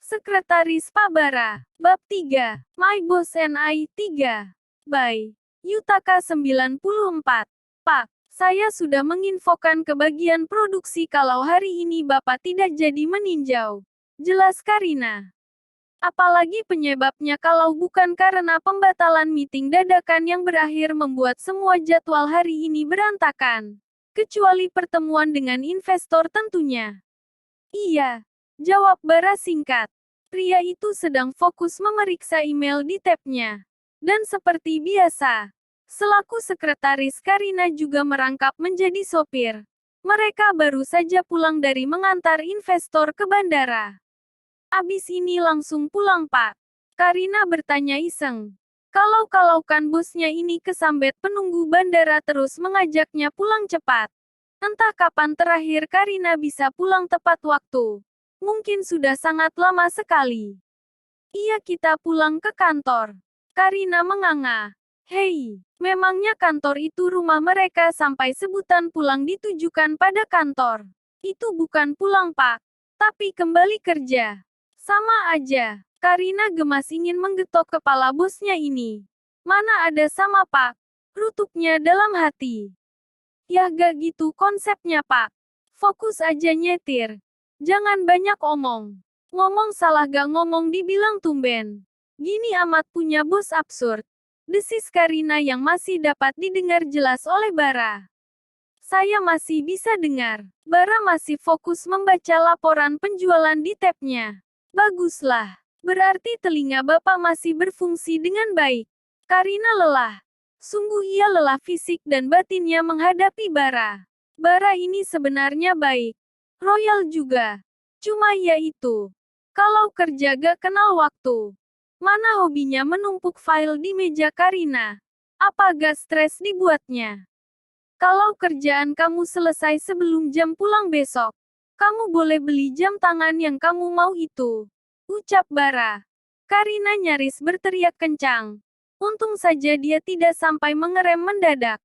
Sekretaris Pak Bara. Bab 3. My Boss and I 3. By Yutaka 94. Pak, saya sudah menginfokan ke bagian produksi kalau hari ini Bapak tidak jadi meninjau. Jelas Karina. Apalagi penyebabnya kalau bukan karena pembatalan meeting dadakan yang berakhir membuat semua jadwal hari ini berantakan. Kecuali pertemuan dengan investor tentunya. Iya, jawab Bara singkat. Pria itu sedang fokus memeriksa email di tabnya. Dan seperti biasa, selaku sekretaris Karina juga merangkap menjadi sopir. Mereka baru saja pulang dari mengantar investor ke bandara. Abis ini langsung pulang Pak. Karina bertanya iseng. Kalau kan bosnya ini kesambet penunggu bandara terus mengajaknya pulang cepat. Entah kapan terakhir Karina bisa pulang tepat waktu. Mungkin sudah sangat lama sekali. Iya, kita pulang ke kantor. Karina menganga. Hei, memangnya kantor itu rumah mereka sampai sebutan pulang ditujukan pada kantor. Itu bukan pulang Pak, tapi kembali kerja. Sama aja. Karina gemas ingin menggetok kepala bosnya ini. Mana ada sama Pak, rutuknya dalam hati. Ya gak gitu konsepnya Pak. Fokus aja nyetir. Jangan banyak omong. Ngomong salah gak ngomong dibilang tumben. Gini amat punya bos absurd. Desis Karina yang masih dapat didengar jelas oleh Bara. Saya masih bisa dengar. Bara masih fokus membaca laporan penjualan di tabnya. Baguslah. Berarti telinga Bapak masih berfungsi dengan baik. Karina lelah. Sungguh ia lelah fisik dan batinnya menghadapi Bara. Bara ini sebenarnya baik. Royal juga. Cuma ya itu. Kalau kerja gak kenal waktu. Mana hobinya menumpuk file di meja Karina? Apa gak stres dibuatnya? Kalau kerjaan kamu selesai sebelum jam pulang besok, kamu boleh beli jam tangan yang kamu mau itu. Ucap Bara. Karina nyaris berteriak kencang. Untung saja dia tidak sampai mengerem mendadak.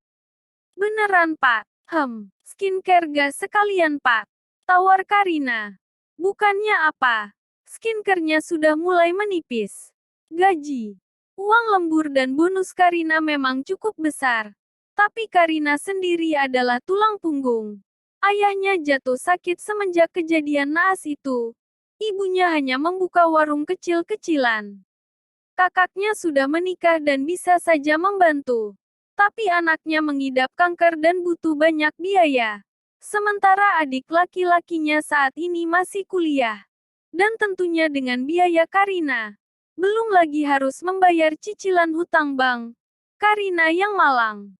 Beneran Pak? Skincare gak sekalian Pak? Tawar Karina. Bukannya apa? Skincare-nya sudah mulai menipis. Gaji, uang lembur dan bonus Karina memang cukup besar. Tapi Karina sendiri adalah tulang punggung. Ayahnya jatuh sakit semenjak kejadian naas itu. Ibunya hanya membuka warung kecil-kecilan. Kakaknya sudah menikah dan bisa saja membantu. Tapi anaknya mengidap kanker dan butuh banyak biaya. Sementara adik laki-lakinya saat ini masih kuliah. Dan tentunya dengan biaya Karina. Belum lagi harus membayar cicilan hutang bank. Karina yang malang.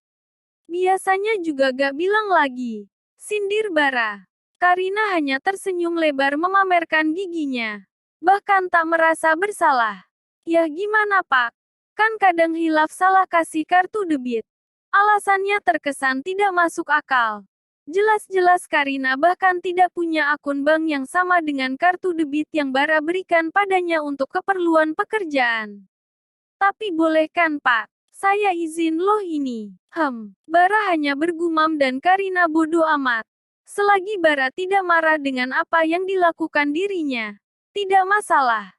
Biasanya juga gak bilang lagi. Sindir Bara. Karina hanya tersenyum lebar memamerkan giginya. Bahkan tak merasa bersalah. Ya gimana Pak? Kan kadang hilaf salah kasih kartu debit. Alasannya terkesan tidak masuk akal. Jelas-jelas Karina bahkan tidak punya akun bank yang sama dengan kartu debit yang Bara berikan padanya untuk keperluan pekerjaan. Tapi boleh kan Pak? Saya izin loh ini. Bara hanya bergumam dan Karina bodoh amat. Selagi Bara tidak marah dengan apa yang dilakukan dirinya. Tidak masalah.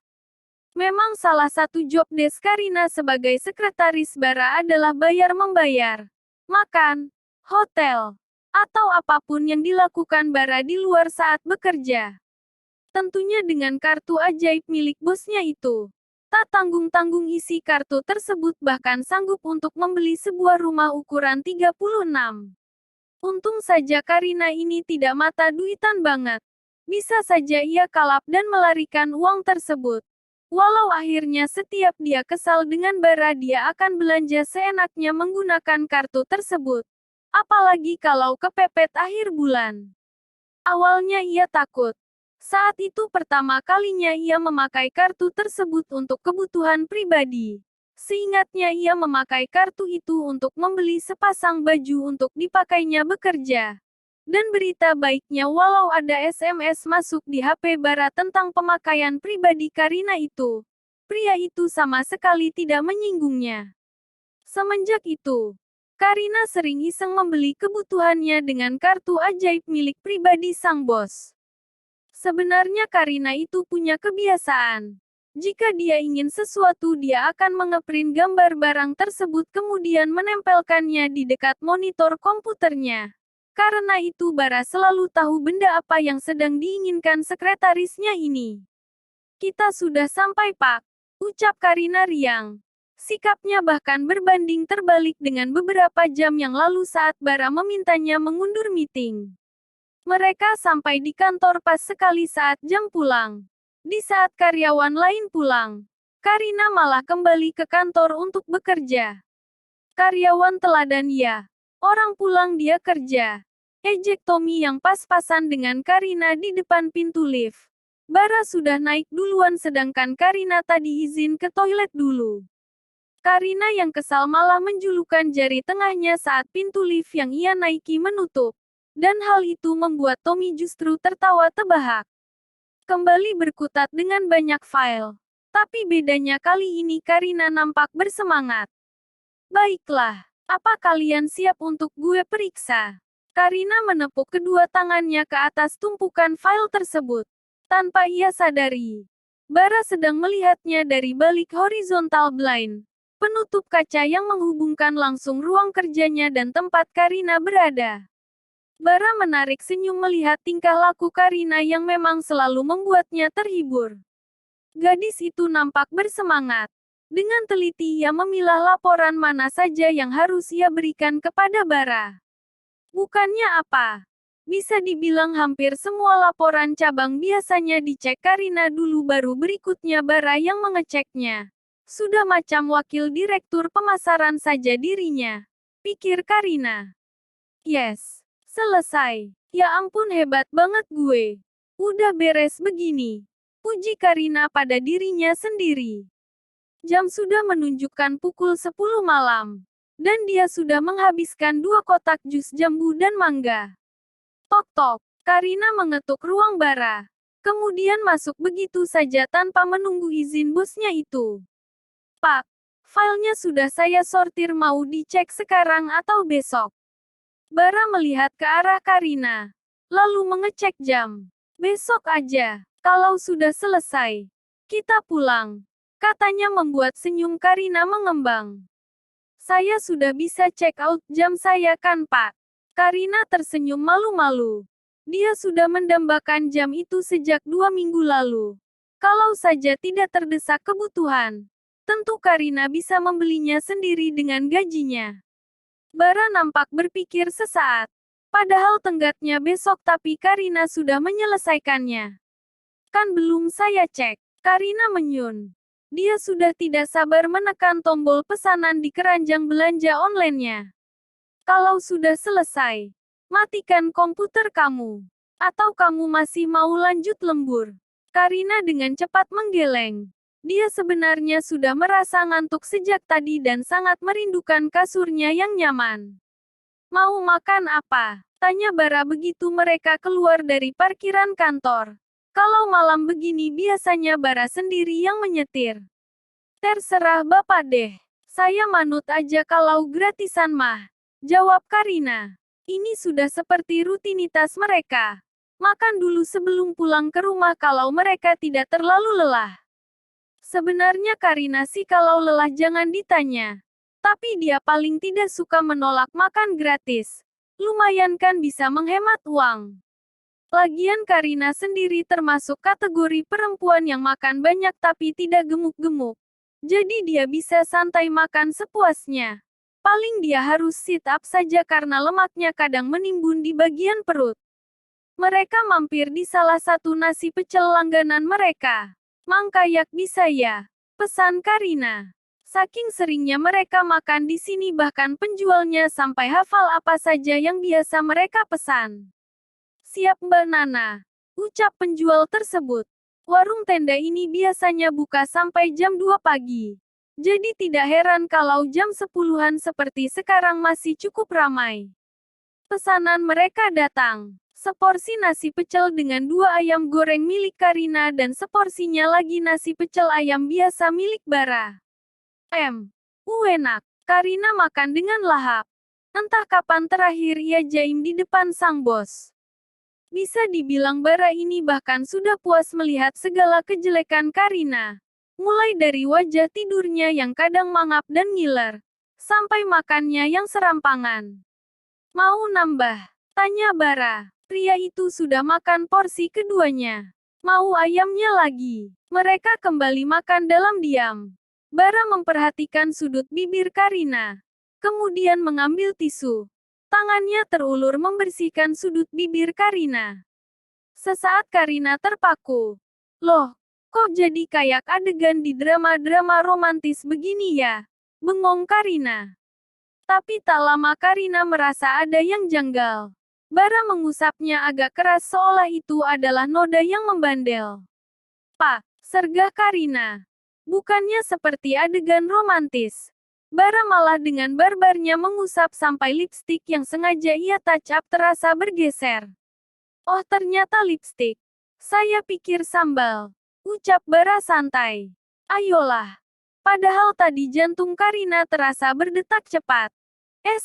Memang salah satu job desk Karina sebagai sekretaris Bara adalah bayar-membayar. Makan, hotel, atau apapun yang dilakukan Bara di luar saat bekerja. Tentunya dengan kartu ajaib milik bosnya itu. Tak tanggung-tanggung isi kartu tersebut bahkan sanggup untuk membeli sebuah rumah ukuran 36. Untung saja Karina ini tidak mata duitan banget. Bisa saja ia kalap dan melarikan uang tersebut. Walau akhirnya setiap dia kesal dengan Bara dia akan belanja seenaknya menggunakan kartu tersebut. Apalagi kalau kepepet akhir bulan. Awalnya ia takut. Saat itu pertama kalinya ia memakai kartu tersebut untuk kebutuhan pribadi. Seingatnya ia memakai kartu itu untuk membeli sepasang baju untuk dipakainya bekerja. Dan berita baiknya walau ada SMS masuk di HP Bara tentang pemakaian pribadi Karina itu. Pria itu sama sekali tidak menyinggungnya. Semenjak itu, Karina sering iseng membeli kebutuhannya dengan kartu ajaib milik pribadi sang bos. Sebenarnya Karina itu punya kebiasaan. Jika dia ingin sesuatu, dia akan mengeprint gambar barang tersebut kemudian menempelkannya di dekat monitor komputernya. Karena itu Bara selalu tahu benda apa yang sedang diinginkan sekretarisnya ini. Kita sudah sampai, Pak, ucap Karina riang. Sikapnya bahkan berbanding terbalik dengan beberapa jam yang lalu saat Bara memintanya mengundur meeting. Mereka sampai di kantor pas sekali saat jam pulang. Di saat karyawan lain pulang, Karina malah kembali ke kantor untuk bekerja. Karyawan teladan ya. Orang pulang dia kerja. Ejek Tommy yang pas-pasan dengan Karina di depan pintu lift. Bara sudah naik duluan sedangkan Karina tadi izin ke toilet dulu. Karina yang kesal malah menjulurkan jari tengahnya saat pintu lift yang ia naiki menutup. Dan hal itu membuat Tommy justru tertawa terbahak. Kembali berkutat dengan banyak file. Tapi bedanya kali ini Karina nampak bersemangat. Baiklah, apa kalian siap untuk gue periksa? Karina menepuk kedua tangannya ke atas tumpukan file tersebut. Tanpa ia sadari, Bara sedang melihatnya dari balik horizontal blind. Penutup kaca yang menghubungkan langsung ruang kerjanya dan tempat Karina berada. Bara menarik senyum melihat tingkah laku Karina yang memang selalu membuatnya terhibur. Gadis itu nampak bersemangat. Dengan teliti ia memilah laporan mana saja yang harus ia berikan kepada Bara. Bukannya apa? Bisa dibilang hampir semua laporan cabang biasanya dicek Karina dulu baru berikutnya Bara yang mengeceknya. Sudah macam wakil direktur pemasaran saja dirinya. Pikir Karina. Yes. Selesai. Ya ampun hebat banget gue. Udah beres begini. Puji Karina pada dirinya sendiri. Jam sudah menunjukkan pukul 10 malam. Dan dia sudah menghabiskan 2 kotak jus jambu dan mangga. Tok-tok. Karina mengetuk ruang Bara. Kemudian masuk begitu saja tanpa menunggu izin bosnya itu. Pak, filenya sudah saya sortir, mau dicek sekarang atau besok? Bara melihat ke arah Karina, lalu mengecek jam. Besok aja, kalau sudah selesai. Kita pulang. Katanya membuat senyum Karina mengembang. Saya sudah bisa check out jam saya kan Pak? Karina tersenyum malu-malu. Dia sudah mendambakan jam itu sejak 2 minggu lalu. Kalau saja tidak terdesak kebutuhan, tentu Karina bisa membelinya sendiri dengan gajinya. Bara nampak berpikir sesaat. Padahal tenggatnya besok tapi Karina sudah menyelesaikannya. Kan belum saya cek. Karina menyun. Dia sudah tidak sabar menekan tombol pesanan di keranjang belanja online-nya. Kalau sudah selesai, matikan komputer kamu. Atau kamu masih mau lanjut lembur? Karina dengan cepat menggeleng. Dia sebenarnya sudah merasa ngantuk sejak tadi dan sangat merindukan kasurnya yang nyaman. Mau makan apa? Tanya Bara begitu mereka keluar dari parkiran kantor. Kalau malam begini biasanya Bara sendiri yang menyetir. Terserah Bapak deh. Saya manut aja kalau gratisan mah. Jawab Karina. Ini sudah seperti rutinitas mereka. Makan dulu sebelum pulang ke rumah kalau mereka tidak terlalu lelah. Sebenarnya Karina sih kalau lelah jangan ditanya. Tapi dia paling tidak suka menolak makan gratis. Lumayan kan bisa menghemat uang. Lagian Karina sendiri termasuk kategori perempuan yang makan banyak tapi tidak gemuk-gemuk. Jadi dia bisa santai makan sepuasnya. Paling dia harus sit up saja karena lemaknya kadang menimbun di bagian perut. Mereka mampir di salah satu nasi pecel langganan mereka. Mang kayak bisa ya? Pesan Karina. Saking seringnya mereka makan di sini bahkan penjualnya sampai hafal apa saja yang biasa mereka pesan. Siap Mbak Nana, ucap penjual tersebut. Warung tenda ini biasanya buka sampai jam 2 pagi. Jadi tidak heran kalau jam 10-an seperti sekarang masih cukup ramai. Pesanan mereka datang. Seporsi nasi pecel dengan 2 ayam goreng milik Karina dan seporsinya lagi nasi pecel ayam biasa milik Bara. Enak. Karina makan dengan lahap. Entah kapan terakhir ia jaim di depan sang bos. Bisa dibilang Bara ini bahkan sudah puas melihat segala kejelekan Karina. Mulai dari wajah tidurnya yang kadang mangap dan ngiler, sampai makannya yang serampangan. Mau nambah? Tanya Bara. Pria itu sudah makan porsi keduanya. Mau ayamnya lagi? Mereka kembali makan dalam diam. Bara memperhatikan sudut bibir Karina. Kemudian mengambil tisu. Tangannya terulur membersihkan sudut bibir Karina. Sesaat Karina terpaku. Loh, kok jadi kayak adegan di drama-drama romantis begini ya? Bengong Karina. Tapi tak lama Karina merasa ada yang janggal. Bara mengusapnya agak keras seolah itu adalah noda yang membandel. Pak, sergah Karina. Bukannya seperti adegan romantis. Bara malah dengan barbarnya mengusap sampai lipstik yang sengaja ia touch up terasa bergeser. Oh ternyata lipstik. Saya pikir sambal. Ucap Bara santai. Ayolah. Padahal tadi jantung Karina terasa berdetak cepat.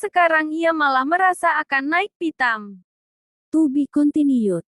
Sekarang ia malah merasa akan naik pitam. To be continued.